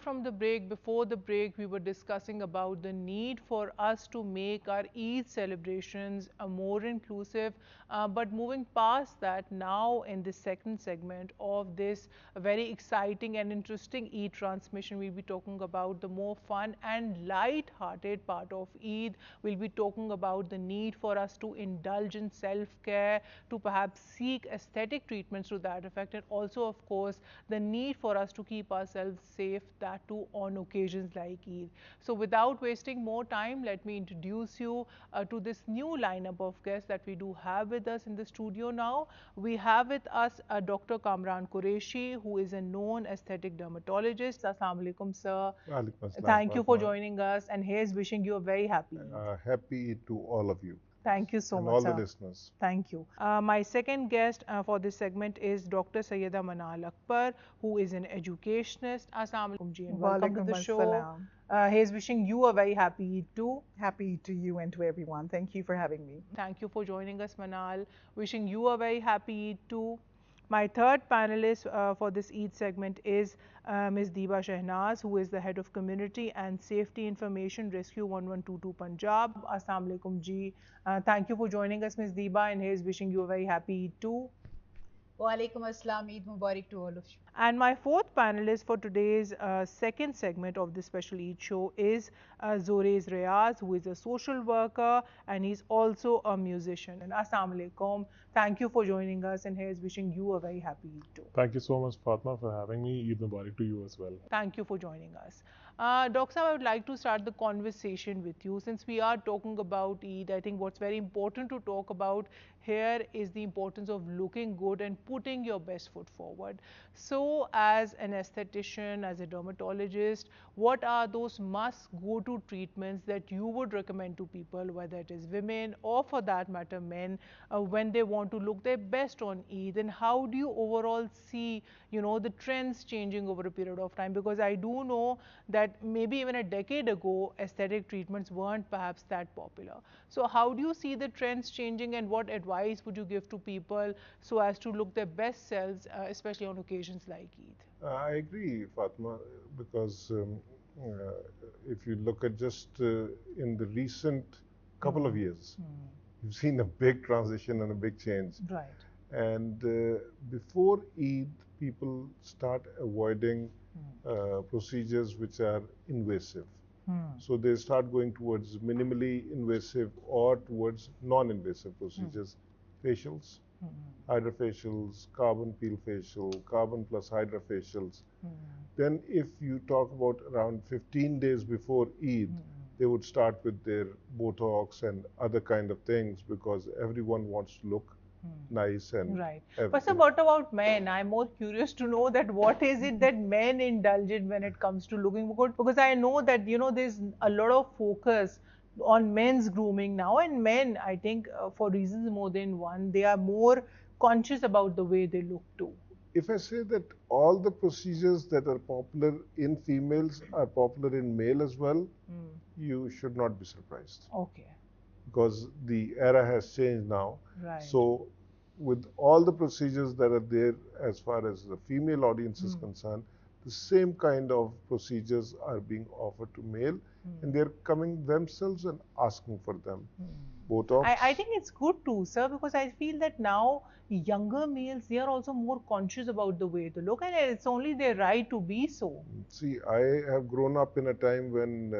from the break, before the break, we were discussing about the need for us to make our Eid celebrations more inclusive. But moving past that, now in the second segment of this very exciting and interesting Eid transmission, we'll be talking about the more fun and light-hearted part of Eid. We'll be talking about the need for us to indulge in self-care, to perhaps seek aesthetic treatments to that effect, and also, of course, the need for us to keep ourselves safe, that too on occasions like Eid. So without wasting more time, let me introduce you to this new lineup of guests that we do have with us in the studio now. We have with us Dr. Kamran Qureshi, who is a known aesthetic dermatologist. Assalamu alaikum, sir. Walaikum assalam, Thank you for Fatma. joining us, and here's wishing you a very happy Eid. Happy to all of you Thank you so and much, all the sir. listeners. Thank you. My second guest for this segment is Dr. Sayyeda Manal Akbar, who is an educationist. Assalamu alaikum ji, and welcome to Walaikum the show. assalam. He's wishing you a very happy Eid too. Happy to you and to everyone. Thank you for having me. Thank you for joining us, Manal. Wishing you a very happy Eid too. My third panelist for this Eid segment is Ms. Diba Shehnaz, who is the head of Community and Safety Information Rescue 1122 Punjab. Assalamu alaikum ji. Thank you for joining us, Ms. Diba, and he is wishing you a very happy Eid too. Walaikum Assalam, Eid Mubarak to all of you. And my fourth panelist for today's second segment of this special Eid show is Zorez Reyaz, who is a social worker and he's also a musician. And Assalamu alaikum. Thank you for joining us, and he is wishing you a very happy Eid too. Thank you so much, Fatma, for having me. Eid Mubarak to you as well. Thank you for joining us. Dr. I would like to start the conversation with you. Since we are talking about Eid, I think what's very important to talk about here is the importance of looking good and putting your best foot forward. So, as an esthetician, as a dermatologist, what are those must go to treatments that you would recommend to people, whether it is women or for that matter men, when they want to look their best on Eid? And how do you overall see, the trends changing over a period of time? Because I do know that maybe even a decade ago, aesthetic treatments weren't perhaps that popular. So how do you see the trends changing, and what advice would you give to people so as to look their best selves, especially on occasions like Eid? I agree, Fatma, because if you look at just in the recent couple of years, you've seen a big transition and a big change. Right. And before Eid, people start avoiding procedures which are invasive. So they start going towards minimally invasive or towards non-invasive procedures, facials, hydrofacials, carbon peel facial, carbon plus hydrofacials. Then if you talk about around 15 days before Eid, they would start with their Botox and other kind of things because everyone wants to look nice and right. everything. But sir, what about men? I'm more curious to know that what is it that men indulge in when it comes to looking good? Because I know that, there's a lot of focus on men's grooming now, and men, I think, for reasons more than one, they are more conscious about the way they look too. If I say that all the procedures that are popular in females are popular in male as well, you should not be surprised. Okay. Because the era has changed now. Right. So with all the procedures that are there as far as the female audience is concerned, the same kind of procedures are being offered to male, and they're coming themselves and asking for them. Botox. I think it's good too, sir, because I feel that now younger males, they are also more conscious about the way they look, and it's only their right to be so. See, I have grown up in a time when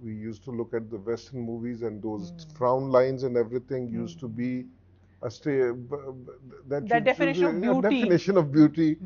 we used to look at the Western movies, and those frown lines and everything used to be that definition of beauty. Definition of beauty.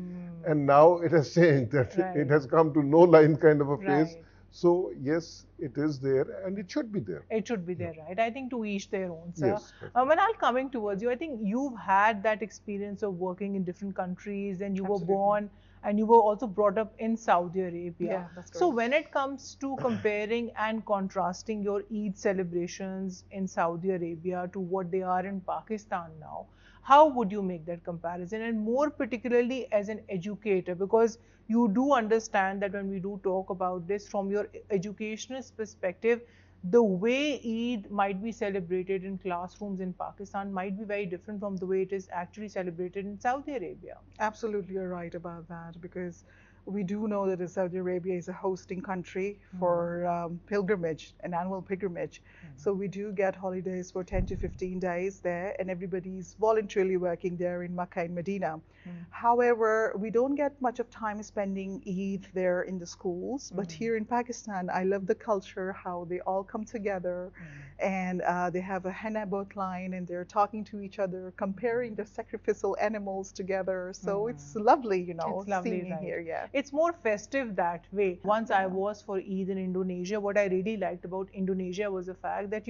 And now it has changed, that it has come to no line kind of a face. Right. So yes, it is there and it should be there. It should be there, right? I think to each their own, sir. Yes. Manal, coming towards you, I think you've had that experience of working in different countries, and you were born and you were also brought up in Saudi Arabia. Yeah, that's so correct. when it comes to comparing and contrasting your Eid celebrations in Saudi Arabia to what they are in Pakistan now, how would you make that comparison? And more particularly as an educator, because you do understand that when we do talk about this from your educationist perspective, the way Eid might be celebrated in classrooms in Pakistan might be very different from the way it is actually celebrated in Saudi Arabia. Absolutely, you're right about that because We do know that Saudi Arabia is a hosting country for pilgrimage, an annual pilgrimage. So we do get holidays for 10 to 15 days there, and everybody's voluntarily working there in Makkah and Medina. However, we don't get much of time spending Eid there in the schools, but here in Pakistan, I love the culture, how they all come together and they have a henna boat line and they're talking to each other, comparing the sacrificial animals together. So it's lovely, It's lovely, seeing right? here, yeah. It's more festive that way. Once I was for Eid in Indonesia, what I really liked about Indonesia was the fact that,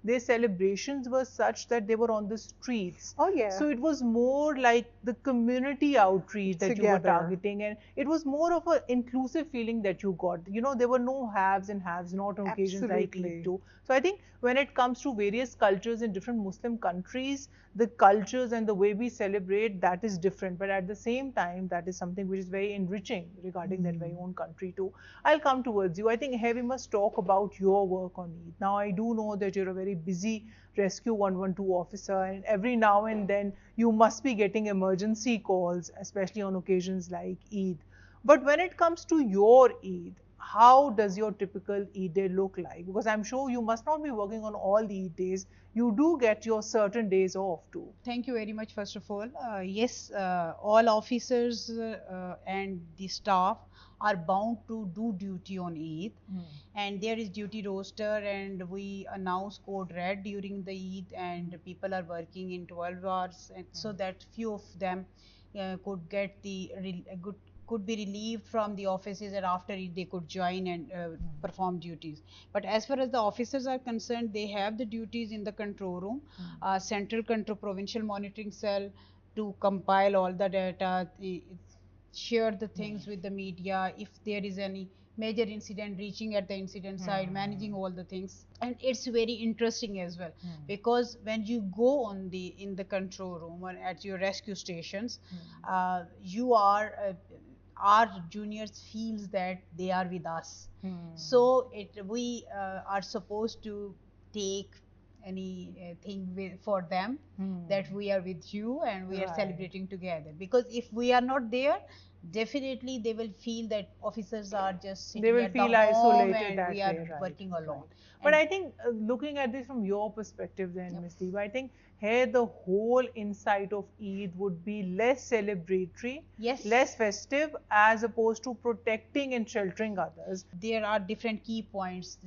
their celebrations were such that they were on the streets. Oh, yeah. So it was more like the community outreach that you were Together. targeting, and it was more of an inclusive feeling that you got. There were no haves and haves not on occasions like Absolutely. Eid too. So I think when it comes to various cultures in different Muslim countries, the cultures and the way we celebrate, that is different. But at the same time, that is something which is very enriching regarding that very own country too. I'll come towards you. I think here we must talk about your work on Eid. Now, I do know that you're a very busy Rescue 112 officer, and every now and then you must be getting emergency calls, especially on occasions like Eid. But when it comes to your Eid, how does your typical Eid day look like? Because I'm sure you must not be working on all the Eid days. You do get your certain days off too. Thank you very much, first of all. Yes, all officers and the staff are bound to do duty on Eid, and there is duty roster, and we announce code red during the Eid, and people are working in 12 hours, and so that few of them could get the good could be relieved from the offices, and after it they could join and perform duties. But as far as the officers are concerned, they have the duties in the control room, central control, provincial monitoring cell, to compile all the data, share the things with the media. If there is any major incident, reaching at the incident side, managing all the things. And it's very interesting as well, because when you go on in the control room or at your rescue stations, you are our juniors feels that they are with us. So we are supposed to take anything for them, that we are with you and we are Right. celebrating together. Because if we are not there, definitely they will feel that officers are just They sitting will at the feel home isolated and we that are way, right? working alone. Right. But And I think looking at this from your perspective, then, Yep. Ms. Deeba, I think here the whole insight of Eid would be less celebratory, Yes. less festive, as opposed to protecting and sheltering others. There are different key points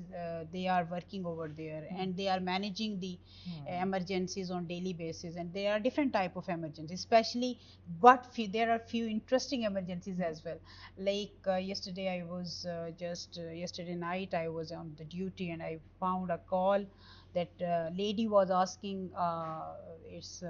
they are working over there, and they are managing the emergencies on daily basis, and there are different type of emergencies, especially, but there are few interesting emergencies as well. Like yesterday I was yesterday night I was on the duty, and I found a call that lady was asking, it's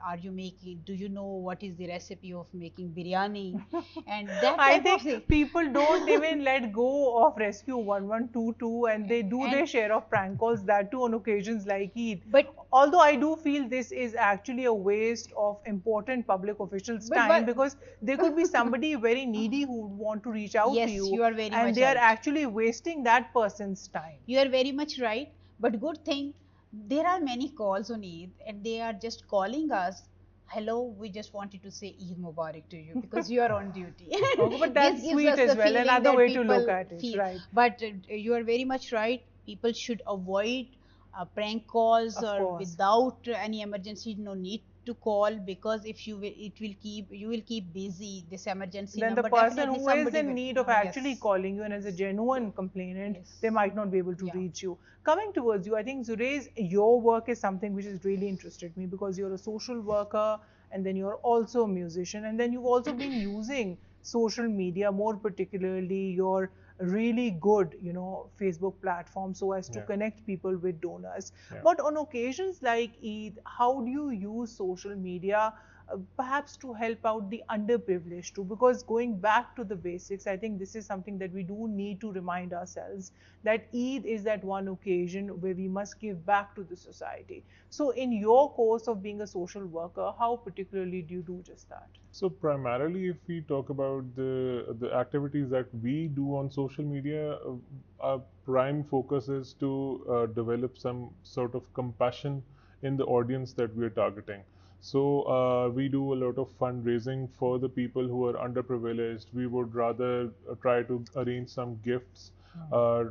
are you making, do you know what is the recipe of making biryani? And that I type of think thing. people don't even let go of Rescue 1122, and they do And their share of prank calls, that too on occasions like Eid. but Although I do feel this is actually a waste of important public officials' but time, what because there could be somebody very needy who would want to reach out to Yes, you, you are very and much they are right. actually wasting that person's time. You are very much right. But good thing, there are many calls on Eid, and they are just calling us. Hello, we just wanted to say Eid Mubarak to you because you are on duty. Okay, but This that's gives sweet us as the well, feeling another that way to look people at it, feel. right? But you are very much right. People should avoid prank calls, Of or course. without any emergency, no need to call, because if you will, you will keep busy. This emergency Then the number, person definitely who is somebody in will. need of actually Yes. calling you and as a genuine complainant, Yes. they might not be able to Yeah. reach you. Coming towards you, I think, Zurez, your work is something which has really interested me, because you're a social worker, and then you're also a musician, and then you've also been using social media, more particularly your really good, Facebook platform, so as to Yeah. connect people with donors. Yeah. But on occasions like Eid, how do you use social media perhaps to help out the underprivileged too? Because going back to the basics, I think this is something that we do need to remind ourselves, that Eid is that one occasion where we must give back to the society. So in your course of being a social worker, how particularly do you do just that? So primarily, if we talk about the activities that we do on social media, our prime focus is to develop some sort of compassion in the audience that we are targeting. So we do a lot of fundraising for the people who are underprivileged. We would rather try to arrange some gifts. Uh,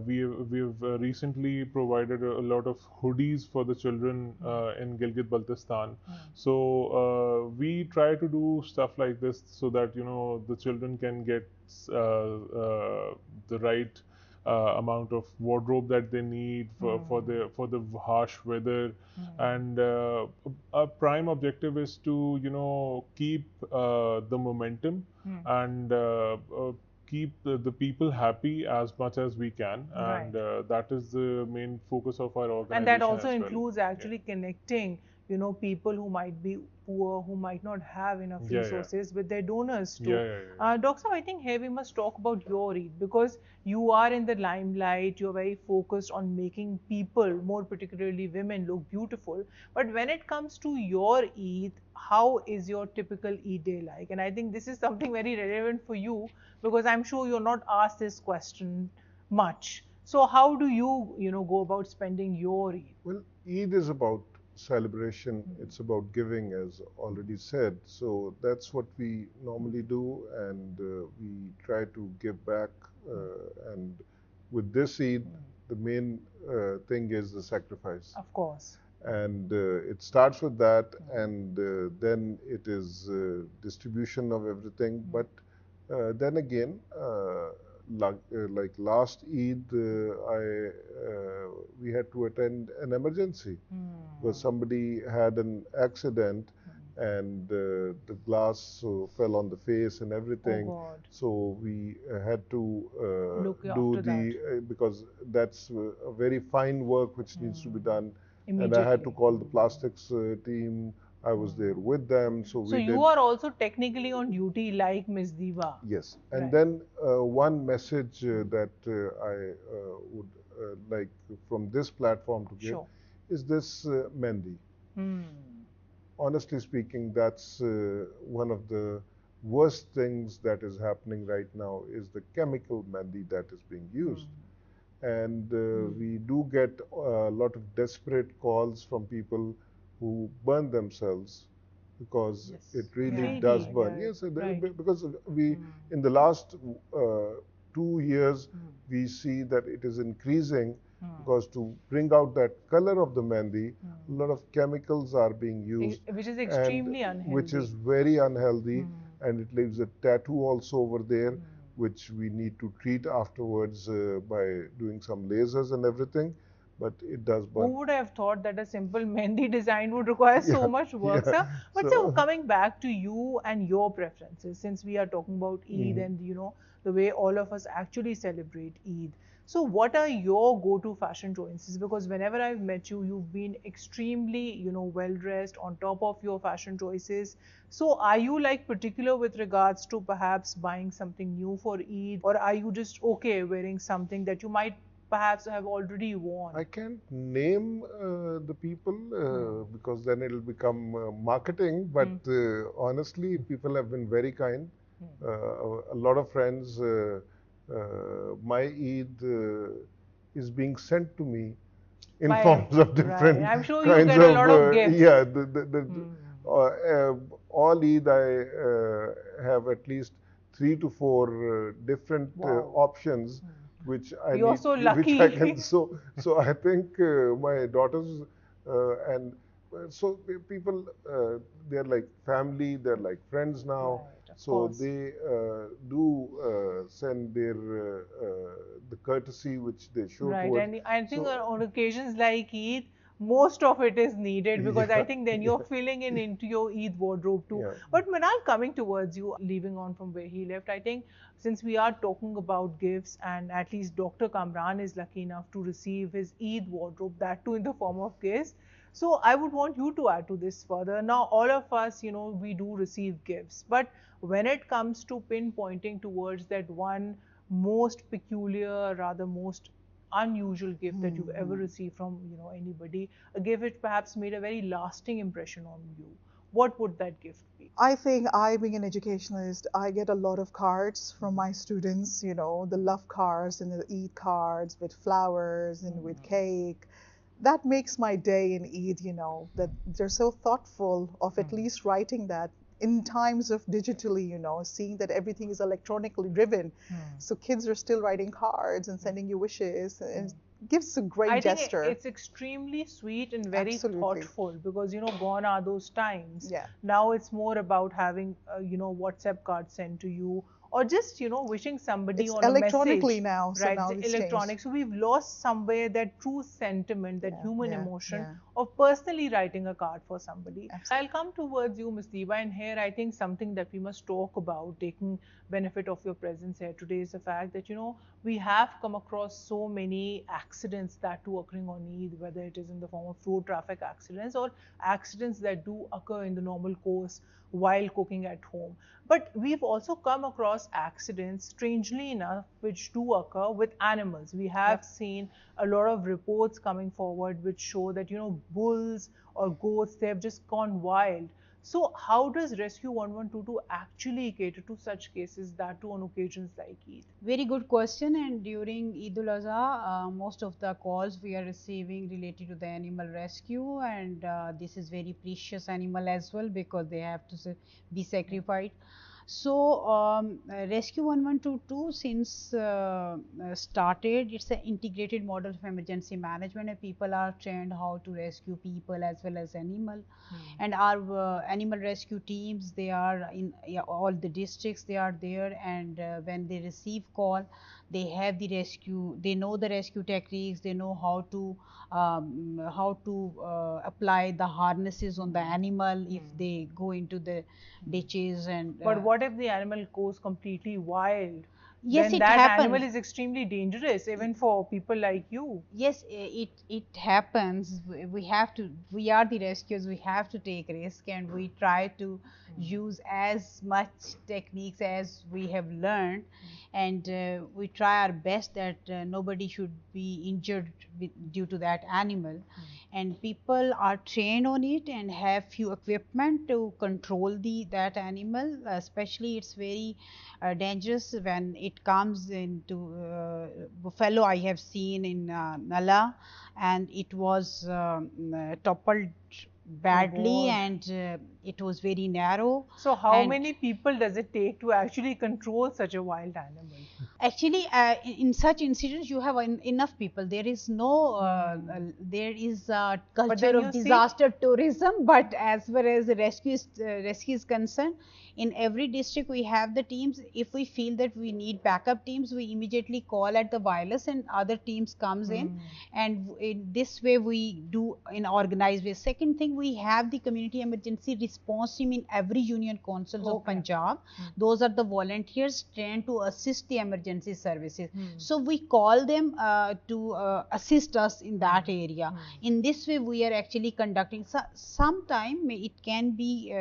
we've recently provided a lot of hoodies for the children in Gilgit-Baltistan. So we try to do stuff like this so that the children can get the right amount of wardrobe that they need for the harsh weather. And our prime objective is to keep the momentum and keep the people happy as much as we can, and Right. that is the main focus of our And that organization also as well. includes Yeah. actually connecting, people who might be poor, who might not have enough Yeah, yeah. resources with their donors Yeah, too. yeah, yeah. Doctor, I think here we must talk about your Eid, because you are in the limelight, you're very focused on making people, more particularly women, look beautiful. But when it comes to your Eid, how is your typical Eid day like? And I think this is something very relevant for you, because I'm sure you're not asked this question much. So how do you, go about spending your Eid? Well, Eid is about celebration. It's about giving, as already said. So that's what we normally do, and we try to give back. And with this Eid, the main thing is the sacrifice. Of course. And it starts with that, and then it is distribution of everything. But then again, like last Eid, we had to attend an emergency because somebody had an accident, and the glass fell on the face and everything. Oh God. So we had to Look do after the because that's a very fine work which needs to be done. And I had to Immediately. call the plastics team. I was there with them, so So we you did. are also technically on duty like Miss Diva. Yes, and Right. then one message that I would like from this platform to give Sure. is this Mendi. Hmm. Honestly speaking, that's one of the worst things that is happening right now is the chemical Mendi that is being used. And we do get a lot of desperate calls from people who burn themselves because Yes. it really Really? does burn. Yeah. Yes, Right. because we in the last 2 years we see that it is increasing because to bring out that color of the mehndi, a lot of chemicals are being used, Which is and extremely which is unhealthy. very unhealthy, and it leaves a tattoo also over there, which we need to treat afterwards by doing some lasers and everything, but it does Who burn. would have thought that a simple mehndi design would require so Yeah, much work, yeah. sir? But so So, coming back to you and your preferences, since we are talking about Eid and the way all of us actually celebrate Eid. So what are your go-to fashion choices? Because whenever I've met you, you've been extremely, well dressed, on top of your fashion choices. So are you like particular with regards to perhaps buying something new for Eid, or are you just okay wearing something that you might perhaps have already worn? I can't name the people because then it'll become marketing. But honestly, people have been very kind. A lot of friends, my Eid is being sent to me in By forms of right. different I'm sure you kinds get a of lot of gifts. yeah. All Eid I have at least 3 to 4 different Wow. options which I You're need, so which I can lucky. sew. So I think my daughters and so people, they're like family, they're like friends now. Right, of So course. they do send their the courtesy which they show Right, towards. and I think So on occasions like Eid, most of it is needed, because I yeah, think then you're yeah, filling in into your Eid wardrobe too. yeah. But Manal, coming towards you, leaving on from where he left, I think since we are talking about gifts, and at least Dr. Kamran is lucky enough to receive his Eid wardrobe, that too in the form of gifts. So I would want you to add to this further. Now, all of us, we do receive gifts, but when it comes to pinpointing towards that one most peculiar, rather most unusual gift that you've ever received from anybody, a gift which perhaps made a very lasting impression on you, what would that gift be? I think I, being an educationalist, I get a lot of cards from my students, the love cards and the Eid cards with flowers and with cake. that makes my day in Eid, you know, that they're so thoughtful of at least writing that in times of digitally, you know, seeing that everything is electronically driven. So kids are still writing cards and sending you wishes, and it gives a great I think gesture. it's extremely sweet and very Absolutely. thoughtful because gone are those times. Yeah. Now it's more about having WhatsApp cards sent to you, or just wishing somebody It's on a electronically message, now, so right? now It's it's changed. electronic. So we've lost somewhere that true sentiment, that Yeah, human yeah, emotion yeah. of personally writing a card for somebody. Absolutely. I'll come towards you, Ms. Deeba, and here I think something that we must talk about, taking benefit of your presence here today, is the fact that we have come across so many accidents that do occurring on Eid, whether it is in the form of road traffic accidents or accidents that do occur in the normal course while cooking at home. But we've also come across accidents, strangely enough, which do occur with animals. We have seen a lot of reports coming forward which show that, bulls or goats, they have just gone wild. So how does Rescue 1122 actually cater to such cases, that too on occasions like Eid? Very good question. And during Eid ul Adha, most of the calls we are receiving related to the animal rescue, and this is very precious animal as well because they have to be sacrificed. So Rescue 1122 since started, it's an integrated model of emergency management, and people are trained how to rescue people as well as animal. And our animal rescue teams, they are in all the districts, they are there, and when they receive call, they have the rescue, they know the rescue techniques, they know how to apply the harnesses on the animal if they go into the ditches. And But what if the animal goes completely wild? yes, Then it that happens. animal is extremely dangerous, even for people like you. Yes, it happens. We have to, we are the rescuers, we have to take risk, and we try to use as much techniques as we have learned, and we try our best that nobody should be injured due to that animal. And people are trained on it and have few equipment to control that animal. Especially it's very dangerous when it comes into buffalo. I have seen in Nala, and it was toppled badly, and it was very narrow. So how And many people does it take to actually control such a wild animal? actually, in such incidents, you have enough people. There is no, there is a But culture then of you see, disaster tourism. But as far as the rescue is concerned, in every district we have the teams. If we feel that we need backup teams, we immediately call at the wireless, and other teams comes in. And in this way, we do in organized way. Second thing, we have the community emergency response team in every union councils of Punjab. Those are the volunteers trained to assist the emergency services. So we call them to assist us in that area. In this way, we are actually conducting. Sometime it can be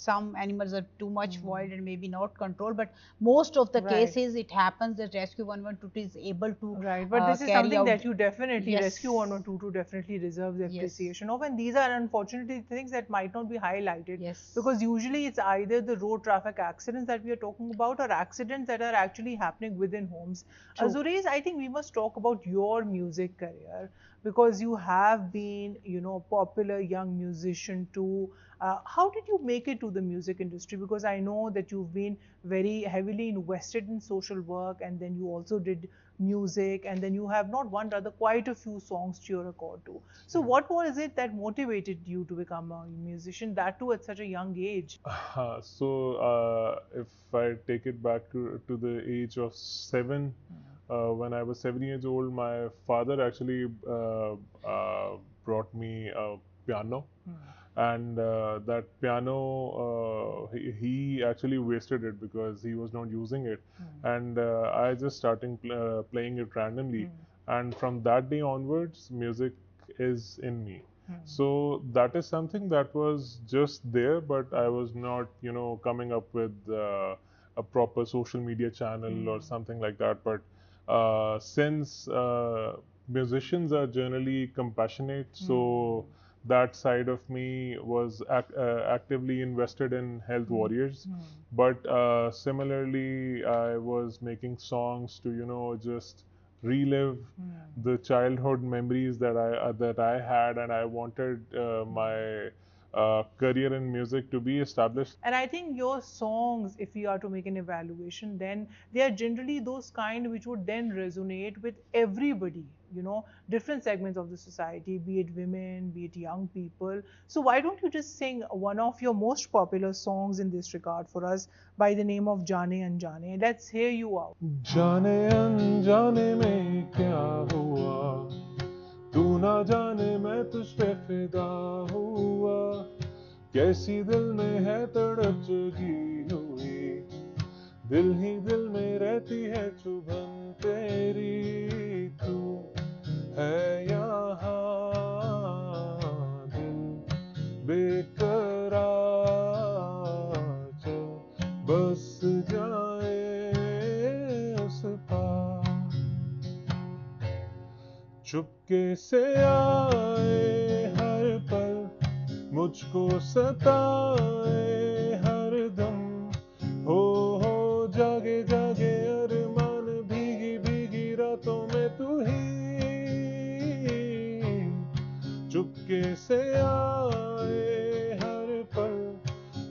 some animals are too much wild and maybe not controlled, but most of the cases it happens that Rescue 1122 is able to but this is carry something out. that you definitely, Yes. Rescue 1122 definitely deserves the Yes. appreciation of, and these are unfortunately things that might not be highlighted. Yes. Because usually it's either the road traffic accidents that we are talking about, or accidents that are actually happening within homes. Zuraiz, I think we must talk about your music career, because you have been, a popular young musician too. How did you make it to the music industry? Because I know that you've been very heavily invested in social work, and then you also did music, and then you have not one, rather quite a few songs to your record too. So what was it that motivated you to become a musician, that too at such a young age? If I take it back to the age of 7, when I was 7 years old, my father actually brought me a piano. And that piano, he actually wasted it because he was not using it. And I just started playing it randomly. And from that day onwards, music is in me. So that is something that was just there, but I was not, coming up with a proper social media channel or something like that. But since musicians are generally compassionate, so that side of me was actively invested in health warriors. But similarly, I was making songs to, just relive the childhood memories that I had, and I wanted my career in music to be established. And I think your songs, if we are to make an evaluation, then they are generally those kind which would then resonate with everybody, you know, different segments of the society, be it women, be it young people. So why don't you just sing one of your most popular songs in this regard for us by the name of Jaane Anjane? Let's hear you out. जाने अनजाने में क्या हुआ, तू ना जाने मैं तुझ पे फिदा हुआ, कैसी दिल में है तड़प जगी हुई, दिल ही दिल में रहती है चुभन तेरी, तू है यहाँ दिल बेकरार, चल बस जाए उस पार, चुपके से आए हर पल, मुझको सताए हर दम, हो जागे जागे अरमान, भीगी भीगी रातों में तू ही, चुपके से आए हर पल,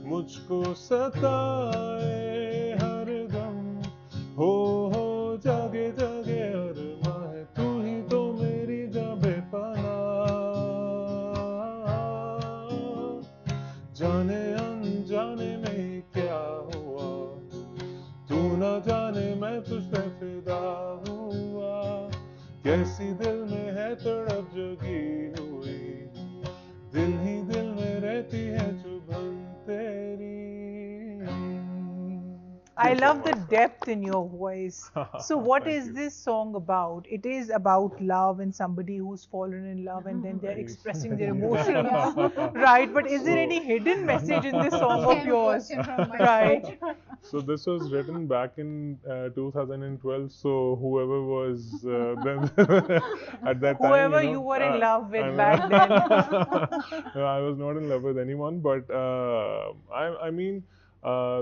मुझको सताए हर दम, हो जागे जागे अरमान, तू ही तो मेरी जान बेपनाह, जाने अनजाने में क्या हुआ, तू ना जाने मैं तुझ पे फिदा हुआ, कैसी दिल में है तड़प जगी हुई, दिल ही दिल में रहती है चुभन तेरी. I love the depth in your voice. So, what is this song about? It is about love and somebody who's fallen in love and then they're expressing their emotions, right? But is there any hidden message in this song of yours? Right. So this was written back in 2012. So whoever was then at that time, Whoever you were in love with back then. No, I was not in love with anyone, but I mean,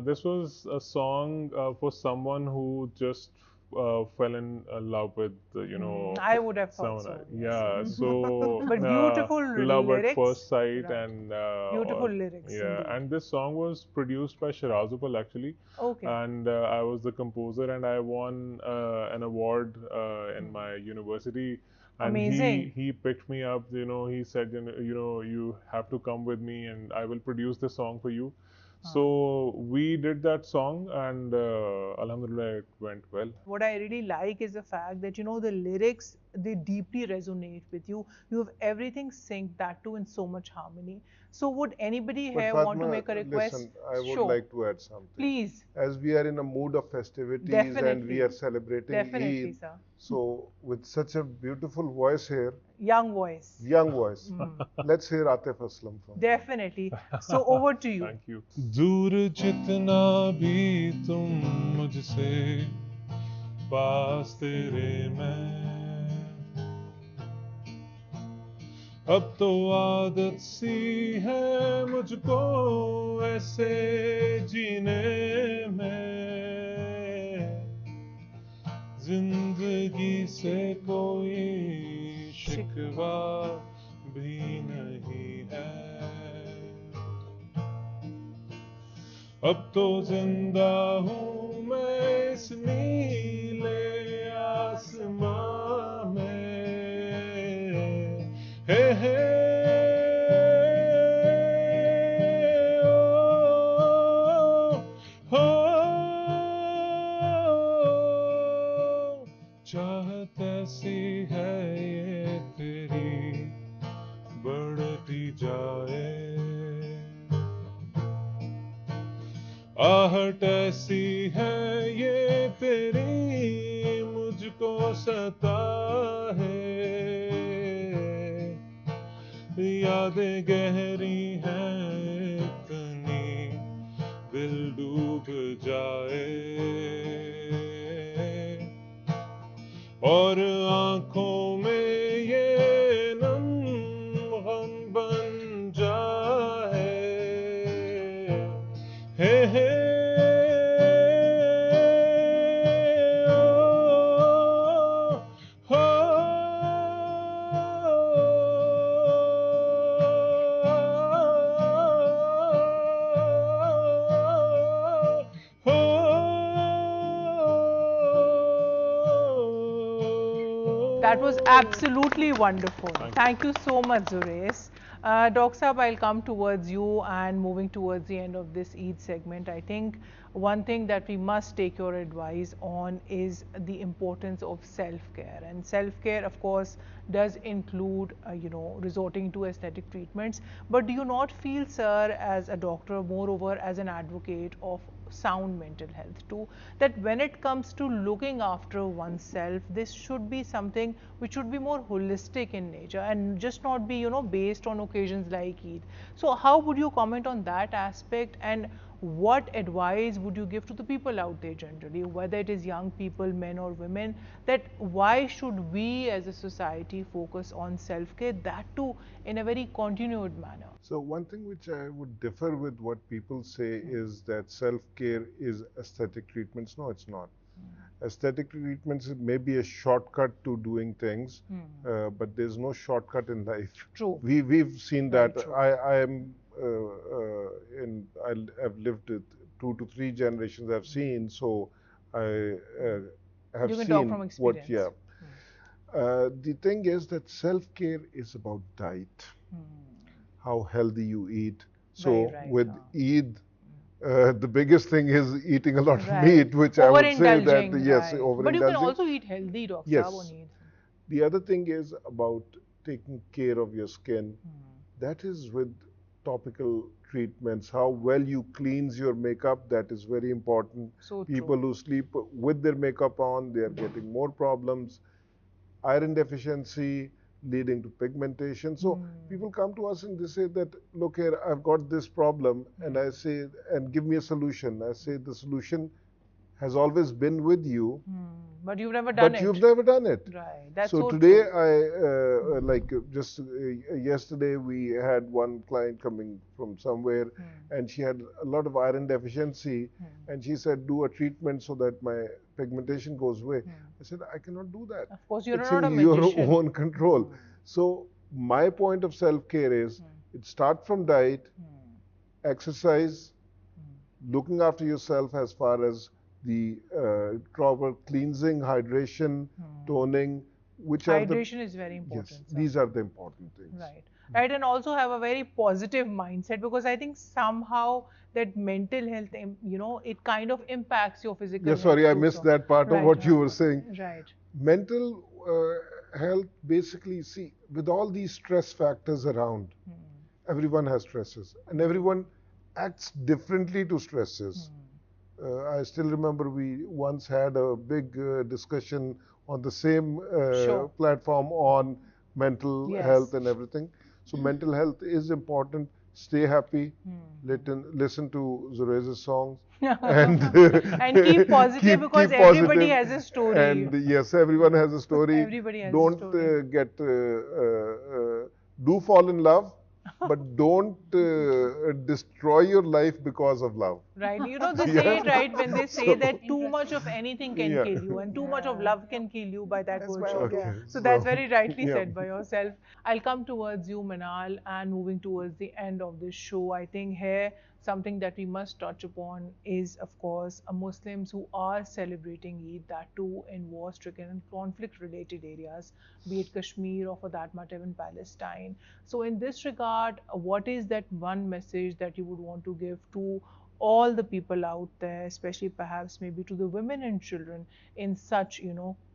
this was a song for someone who just fell in love with, I would have thought someone. so. Yeah, so But beautiful love at lyrics. first sight, Right. and Beautiful lyrics, yeah, indeed. and this song was produced by Shirazupal actually, Okay. and I was the composer, and I won an award in my university. And Amazing. he picked me up. He said, you have to come with me, and I will produce this song for you. So we did that song, and Alhamdulillah, it went well. What I really like is the fact that, the lyrics, they deeply resonate with you. You have everything synced, that too in so much harmony. So would anybody But here want to Fatima, make a request? listen, I would Sure. like to add something. Please. As we are in a mood of festivities and Definitely. we are celebrating Definitely, Eid, sir. so with such a beautiful voice here, Young voice. young voice, let's hear Atif Aslam from. Definitely. So over to you. Thank you. दूर जितना भी तुम मुझसे, पास तेरे मैं, अब तो आदत सी है मुझको ऐसे जीने में, जिंदगी से कोई शिकवा भी नहीं है, अब तो जिंदा हूँ मैं इस नीले आसमां में, हे हो, चाहत ऐसी है ये तेरी बढ़ती जाए, आहट ऐसी है ये तेरी मुझको सता है, यादें गहरी हैं इतनी दिल डूब जाए, और आँखों में ये नम गम बन जाए, हे That was absolutely wonderful. Thank you so much, Zurace. Dr. Saab, I'll come towards you, and moving towards the end of this Eid segment, I think one thing that we must take your advice on is the importance of self-care. And self-care, of course, does include, resorting to aesthetic treatments. But do you not feel, sir, as a doctor, moreover as an advocate of sound mental health too, that when it comes to looking after oneself, this should be something which should be more holistic in nature and just not be, based on occasions like Eid? So how would you comment on that aspect, and what advice would you give to the people out there generally, whether it is young people, men or women, that why should we as a society focus on self-care, that too in a very continued manner? So one thing which I would differ with what people say is that self-care is aesthetic treatments. No, it's not. Aesthetic treatments may be a shortcut to doing things, but there's no shortcut in life. True. We've seen Very that. true. I am I've lived it 2 to 3 generations. I've seen, so I have You can seen talk from what. experience. The thing is that self-care is about diet, how healthy you eat. So Right, with Eid, the biggest thing is eating a lot of Right. meat, which I would say that Overindulging, yes, right. overindulging. But you can also eat healthy, Dr. Yes. Saab, on Eid. The other thing is about taking care of your skin. That is with topical treatments. How well you cleanse your makeup, that is very important. So People true. who sleep with their makeup on, they are getting more problems. Iron deficiency leading to pigmentation. So people come to us and they say that, look here, I've got this problem, and I say, and give me a solution. I say the solution has always been with you, But you've never done but it. you've never done it. Right. That's So so today, true. just yesterday, we had one client coming from somewhere, and she had a lot of iron deficiency, and she said, do a treatment so that my pigmentation goes away. I said, I cannot do that. Of course, you're It's not a in your magician. own control. So my point of self-care is, it starts from diet, exercise, looking after yourself as far as the proper cleansing, hydration, toning, which are the... Hydration is very important. Yes, sir. these are the important things. Right. Right, and also have a very positive mindset, because I think somehow that mental health, it kind of impacts your physical Yeah, health sorry, I too, missed so. that part of what you were saying. Right. Mental health, basically, see, with all these stress factors around, everyone has stresses, and everyone acts differently to stresses. I still remember we once had a big discussion on the same Sure. platform on mental Yes. health and everything. So mental health is important. Stay happy. Listen to Zurace's songs. And, And keep positive, because keep everybody positive. has a story. And yes, everyone has a story. Everybody has a Don't story. do fall in love, but don't destroy your life because of love. Right. They say it, right, when they say that too much of anything can Yeah. kill you, and too much of love can kill you by that As virtue well, too. yeah. So that's So, very rightly yeah. said by yourself. I'll come towards you, Manal, and moving towards the end of this show. I think here something that we must touch upon is, of course, Muslims who are celebrating Eid, that too in war-stricken and conflict-related areas, be it Kashmir or for that matter even Palestine. So in this regard, what is that one message that you would want to give to all the people out there, especially perhaps maybe to the women and children in such,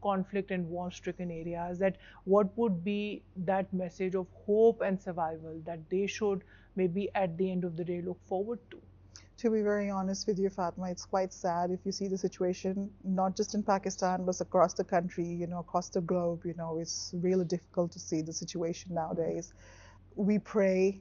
conflict and war-stricken areas, that what would be that message of hope and survival that they should maybe at the end of the day look forward to? To be very honest with you, Fatima, it's quite sad if you see the situation, not just in Pakistan, but across the country, across the globe. It's really difficult to see the situation nowadays. We pray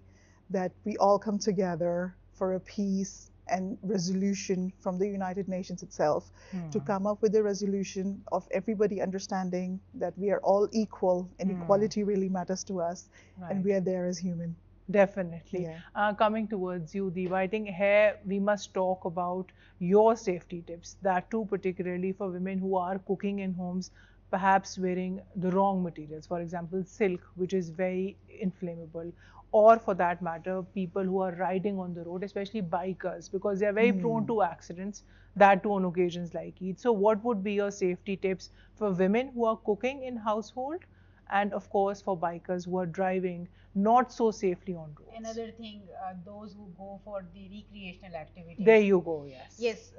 that we all come together for a peace and resolution from the United Nations itself, to come up with a resolution of everybody understanding that we are all equal and equality really matters to us, and we are there as human. Definitely. Yeah. Coming towards you, Deeva, I think here we must talk about your safety tips, that too particularly for women who are cooking in homes, perhaps wearing the wrong materials, for example, silk, which is very inflammable, or for that matter, people who are riding on the road, especially bikers, because they are very prone to accidents, that too on occasions like Eid. So what would be your safety tips for women who are cooking in household, and of course for bikers who are driving not so safely on roads? Another thing, those who go for the recreational activities. There you go, yes. Yes,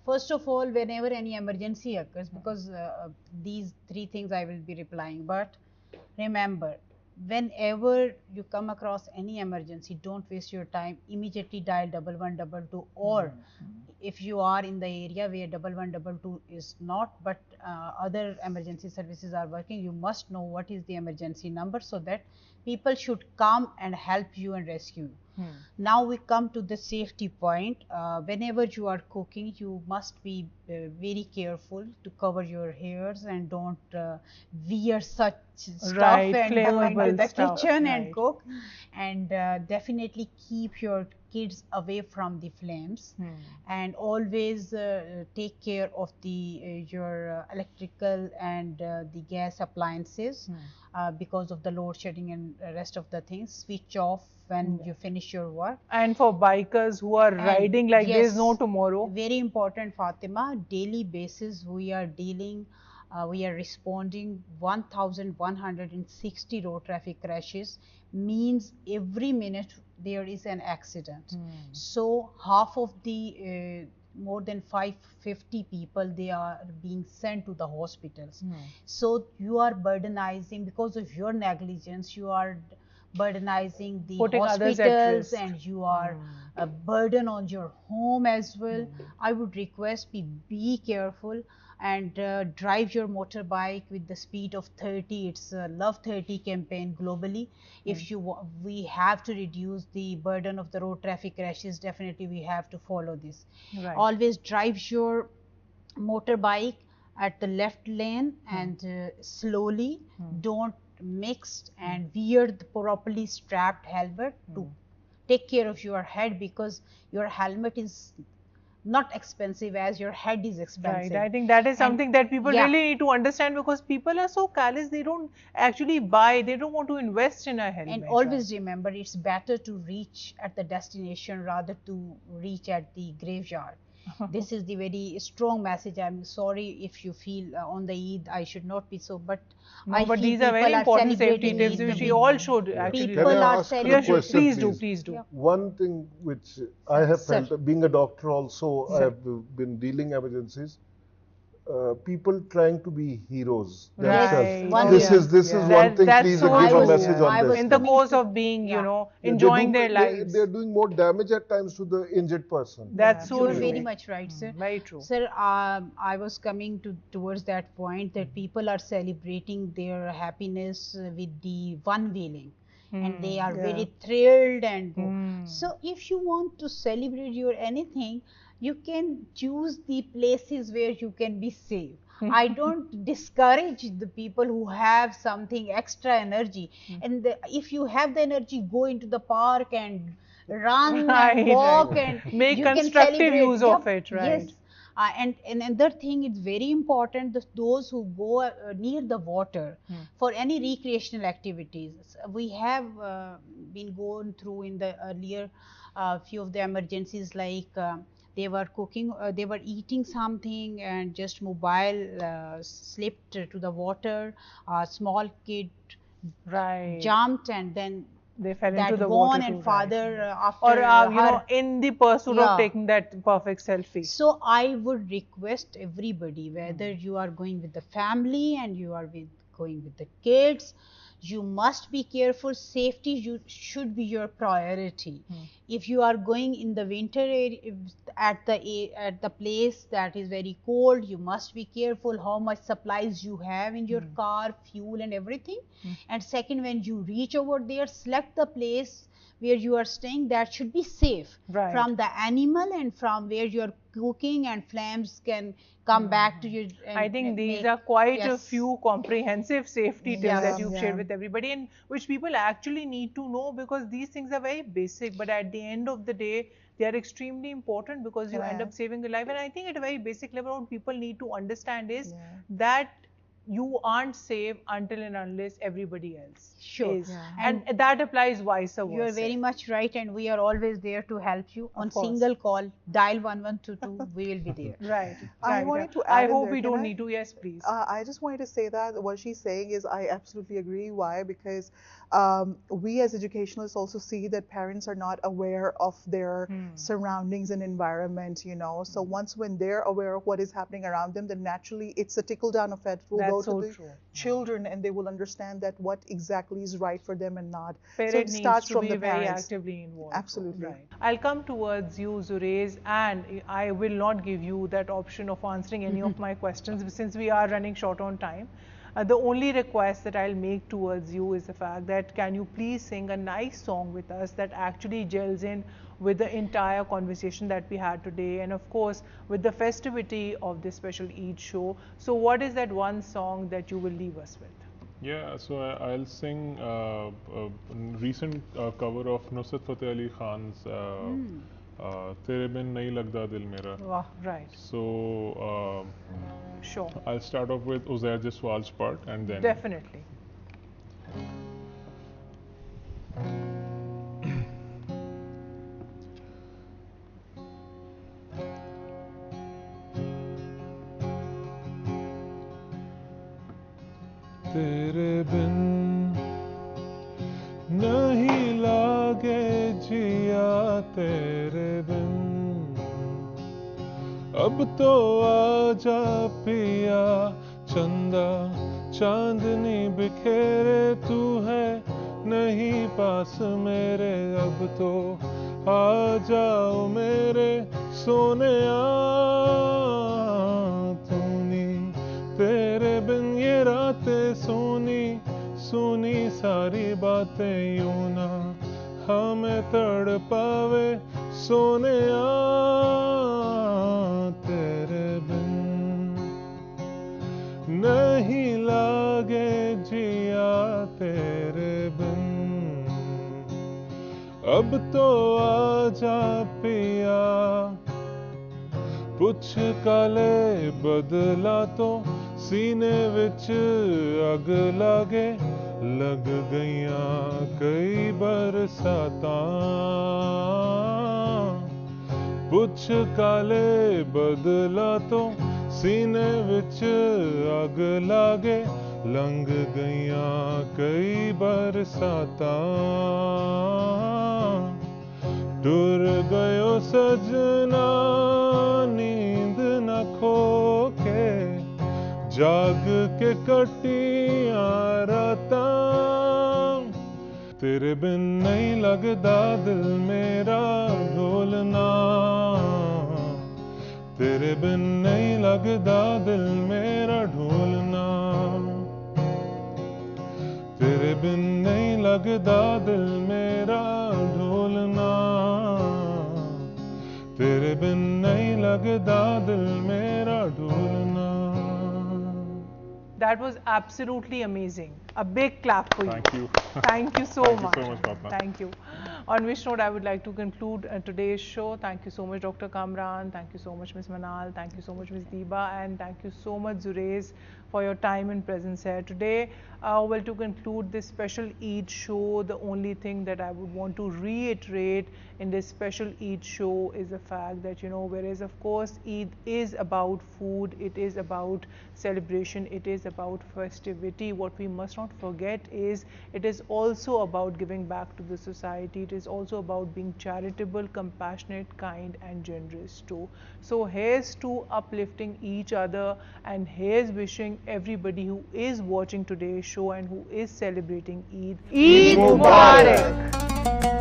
first of all, whenever any emergency occurs, because these three things I will be replying, but remember, whenever you come across any emergency, don't waste your time, immediately dial 1122, or if you are in the area where 1122 is not, but other emergency services are working, you must know what is the emergency number, so that people should come and help you and rescue you. Now we come to the safety point. Whenever you are cooking, you must be very careful to cover your hairs and don't wear such stuff Right, and go into flammable the stuff, kitchen and right. cook. And definitely keep your kids away from the flames, and always take care of the your electrical and the gas appliances, because of the load shedding and rest of the things. Switch off when you finish your work. And for bikers who are riding like there's no tomorrow. Very important, Fatima. Daily basis we are dealing, we are responding 1160 road traffic crashes, means every minute there is an accident. So half of the more than 550 people, they are being sent to the hospitals. So you are burdenizing, because of your negligence, you are burdenizing the Putting others at hospitals, risk. and you are a burden on your home as well. I would request be careful, and drive your motorbike with the speed of 30. It's a Love 30 campaign globally. If we have to reduce the burden of the road traffic crashes, definitely we have to follow this. Right. Always drive your motorbike at the left lane, and slowly. Don't mix, and wear the properly strapped helmet to take care of your head, because your helmet is not expensive as your head is expensive. Right, I think that is something that people really need to understand, because people are so callous, they don't actually buy, they don't want to invest in a helmet. And always remember, it's better to reach at the destination rather to reach at the graveyard. This is the very strong message. I'm sorry if you feel on the Eid I should not be so, but no, but these are very important safety tips which we all should actually Can I ask a question, please do. One thing which I have felt, being a doctor also, I have been dealing emergencies. People trying to be heroes themselves. Right. This is one thing. Please give a message on this. In the course of being, you know, enjoying their lives, they're doing more damage at times to the injured person. That's so true. You're very much right, sir. Very true. Sir, I was coming towards that point, that people are celebrating their happiness with the one wheeling. And they are very thrilled and go. So if you want to celebrate your anything, you can choose the places where you can be safe. I don't discourage the people who have something extra energy, and if you have the energy, go into the park and run and walk and make you constructive can use of it, right? Yes. And another thing, it's very important, those who go near the water for any recreational activities. We have been going through in the earlier few of the emergencies, like they were cooking, they were eating something, and just mobile slipped to the water. A small kid jumped, and then they fell into the water. And father after or you know, in the pursuit of taking that perfect selfie. So I would request everybody, whether you are going with the family and you are going with the kids, you must be careful. Safety should be your priority. If you are going in the winter area, at the place that is very cold, you must be careful how much supplies you have in your car, fuel and everything. And second, when you reach over there, select the place where you are staying that should be safe from the animal and from where you are cooking, and flames can come back to you. I think these are quite a few comprehensive safety tips that you've shared with everybody, and which people actually need to know, because these things are very basic, but at the end of the day they are extremely important, because you end up saving a life. And I think at a very basic level what people need to understand is that you aren't safe until and unless everybody else Sure. is. Yeah. And that applies vice versa. You are very much right, and we are always there to help you. On course. single call, dial 1122, we will be there. Right. I right. wanted to I add in hope there, we can don't I? need to. Yes, please. I just wanted to say that what she's saying is I absolutely agree. Why? Because we as educationalists also see that parents are not aware of their surroundings and environment, you know. So once when they're aware of what is happening around them, then naturally it's a trickle down effect. It will That's go so to the true. children and they will understand that what exactly is right for them and not. So Parent it needs starts to from be the very parents. actively involved. Absolutely. Right. I'll come towards you, Zurez, and I will not give you that option of answering any of my questions since we are running short on time. The only request that I'll make towards you is the fact that can you please sing a nice song with us that actually gels in with the entire conversation that we had today, and of course with the festivity of this special Eid show. So what is that one song that you will leave us with? Yeah, so I'll sing a recent cover of Nusrat Fateh Ali Khan's Tere Bin Nahi Lagda Dil Mera. Wow, right. So Sure. I'll start off with Uzair Jaswal's part and then. Definitely. तेरे बिन नहीं लागे जिया तेरे बिन अब तो आजा पिया चंदा चांदनी बिखेरे तू है नहीं पास मेरे अब तो आ जाओ मेरे सोनिया तूनी तेरे बिन ये रातें सोनी सुनी सारी बातें यूं ना हमें तड़ पावे सोनिया तेरे बिन नहीं लागे जिया तेरे बिन अब तो आजा पिया पुछ काले बदला तो सीने विच अग लागे लग गईयां कई बरसातां पुछ काले बदला तो सीने विच अग लागे लंघ गईयां कई बरसातां टुर गयो सजना नींद न खो के जाग के कटियां रातां तेरे बिन नहीं लगदा दिल मेरा ढोलना तेरे बिन नहीं लगदा दिल मेरा ढोलना तेरे बिन नहीं लगदा दिल मेरा ढोलना तेरे बिन नहीं लगदा दिल मेरा ढोलना. That was absolutely amazing. A big clap for you. Thank you. Thank you so Thank much. you so much, Fatima. Thank you. On which note, I would like to conclude today's show. Thank you so much, Dr. Kamran. Thank you so much, Ms. Manal. Thank you so much, Ms. Deeba. And thank you so much, Zurez, for your time and presence here today. Well, to conclude this special Eid show, the only thing that I would want to reiterate in this special Eid show is the fact that, you know, whereas of course Eid is about food, it is about celebration, it is about festivity, what we must not forget is it is also about giving back to the society. It is also about being charitable, compassionate, kind and generous too. So here's to uplifting each other, and here's wishing everybody who is watching today's show and who is celebrating Eid, Eid Mubarak!